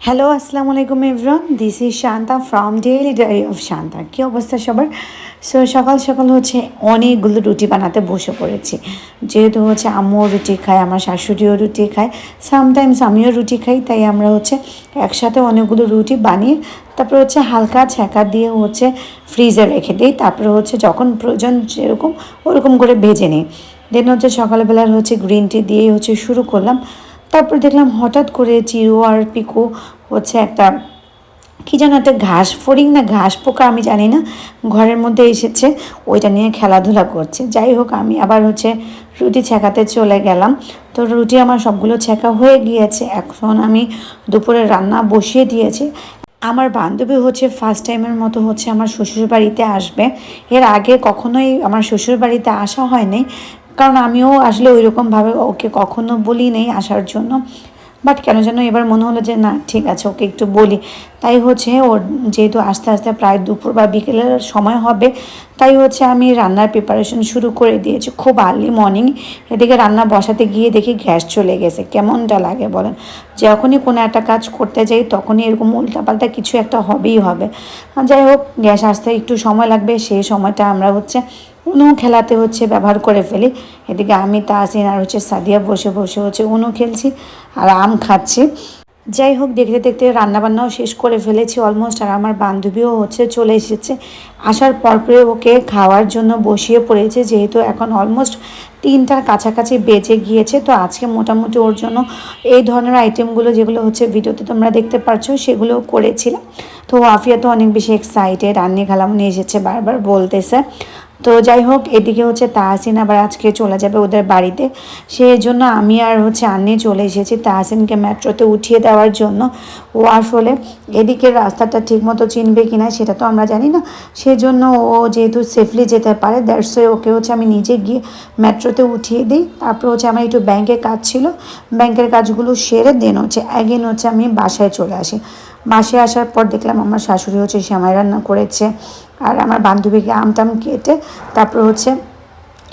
Hello, আসসালামু আলাইকুম everyone. This is Shanta from daily diary of Shanta. কী অবস্থা সবার? সো সকাল সকাল অনেকগুলো রুটি বানাতে বসে পড়েছি। যেহেতু আম্মুও রুটি খায়, আমার শাশুড়িও রুটি খায়, সামটাইমস আমিও রুটি খাই, তাই আমরা একসাথে অনেকগুলো রুটি বানিয়ে তারপরে হালকা ছ্যাঁকা দিয়ে ফ্রিজে রেখে দিই। তারপরে যখন প্রয়োজন যেরকম ওরকম করে ভেজে নিই। দেন সকালবেলার গ্রিন টি দিয়েই শুরু করলাম। তারপর দেখলাম হঠাৎ করে চিরু আর পিকু একটা কী যেন একটা ঘাস ফড়িং না ঘাস পোকা আমি জানি না, ঘরের মধ্যে এসেছে, ওইটা নিয়ে খেলাধুলা করছে। যাই হোক, আমি আবার রুটি ছ্যাঁকাতে চলে গেলাম। তো রুটি আমার সবগুলো ছ্যাঁকা হয়ে গিয়েছে। এখন আমি দুপুরে রান্না বসিয়ে দিয়েছি। আমার বান্ধবী ফার্স্ট টাইমের মতো আমার শ্বশুরবাড়িতে আসবে। এর আগে কখনোই আমার শ্বশুরবাড়িতে আসা হয়নি, কারণ আমিও আসলে ওইরকমভাবে ওকে কখনো বলি নেই আসার জন্য। বাট কেন যেন এবার মনে হলো যে না, ঠিক আছে, ওকে একটু বলি। তাই ওর যেহেতু আস্তে আস্তে প্রায় দুপুর বা বিকেলের সময় হবে, তাই আমি রান্নার প্রিপারেশন শুরু করে দিয়েছি খুব আর্লি মর্নিং। এদিকে রান্না বসাতে গিয়ে দেখি গ্যাস চলে গেছে। কেমনটা লাগে বলেন? যখনই কোনো একটা কাজ করতে যাই তখনই এরকম উল্টাপাল্টা কিছু একটা হবেই হবে। যাই হোক, গ্যাস আসতে একটু সময় লাগবে, সেই সময়টা আমরা উনো খেলাতে ব্যবহার করে ফেলি। এদিকে আমি তাসিন আর সাদিয়া বসে বসে উনো খেলছি আর আম খাচ্ছি। যাই হোক, দেখতে দেখতে রান্নাবান্নাও শেষ করে ফেলেছি অলমোস্ট। আর আমার বান্ধবীও চলে এসেছে। আসার পরে ওকে খাওয়ার জন্য বসিয়ে পড়েছে, যেহেতু এখন অলমোস্ট 3টার কাছাকাছি বেজে গিয়েছে। তো আজকে মোটামুটি ওর জন্য এই ধরনের আইটেমগুলো যেগুলো ভিডিওতে তোমরা দেখতে পাচ্ছ সেগুলোও করেছিলাম। তো আফিয়া তো অনেক বেশি এক্সাইটেড, আন্নি খালামুনি এসেছে বারবার বলতেছে। তো যাই হোক, এদিকে তাহসিন আবার আজকে চলে যাবে ওদের বাড়িতে, সেই জন্য আমি আর আন্নি চলে এসেছি তাহসিনকে মেট্রোতে উঠিয়ে দেওয়ার জন্য। ও আসলে এদিকের রাস্তাটা ঠিকমতো চিনবে কিনা সেটা তো আমরা জানি না, সেজন্য ও যেহেতু সেফলি যেতে পারে, দ্যাটস ওয়ে ওকে আমি নিজে গিয়ে মেট্রোতে উঠিয়ে দিই। তারপর আমার একটু ব্যাংকে কাজ ছিল, ব্যাংকের কাজগুলো সেরে দেন অ্যাগেন আমি বাসায় চলে আসি। বাসায় আসার পর দেখলাম আমার শাশুড়ি সেমাই রান্না করেছে, আর আমার বান্ধবীকে আমটাম কেটে তারপর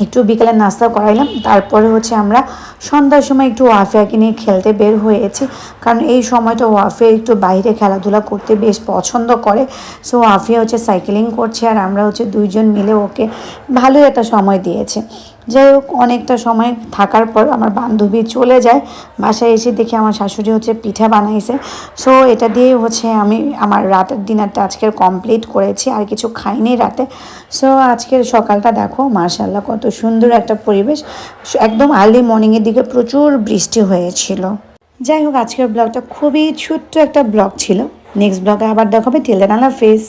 একটু বিকেলে নাস্তা করাইলাম। তারপরে আমরা সন্ধ্যার সময় একটু ওয়াফিয়াকে নিয়ে খেলতে বের হয়েছি, কারণ এই সময়টা ওয়াফিয়া একটু বাইরে খেলাধুলা করতে বেশ পছন্দ করে। সো ওয়াফিয়া সাইকেলিং করছে আর আমরা দুইজন মিলে ওকে ভালোই একটা সময় দিয়েছে। যাই হোক, অনেকটা সময় থাকার পর আমার বান্ধবী চলে যায়। বাসায় এসে দেখি আমার শাশুড়ি পিঠা বানাইছে। সো এটা দিয়েই আমি আমার রাতের ডিনারটা আজকের কমপ্লিট করেছি, আর কিছু খাইনি রাতে। সো আজকের সকালটা দেখো, মাশাআল্লাহ কত সুন্দর একটা পরিবেশ। একদম আর্লি মর্নিংয়ের দিকে প্রচুর বৃষ্টি হয়েছিল। যাই হোক, আজকের ব্লগটা খুবই ছোট্ট একটা ব্লগ ছিল। নেক্সট ব্লগে আবার দেখাবে। টিল দেন আল্লাহ হাফেজ।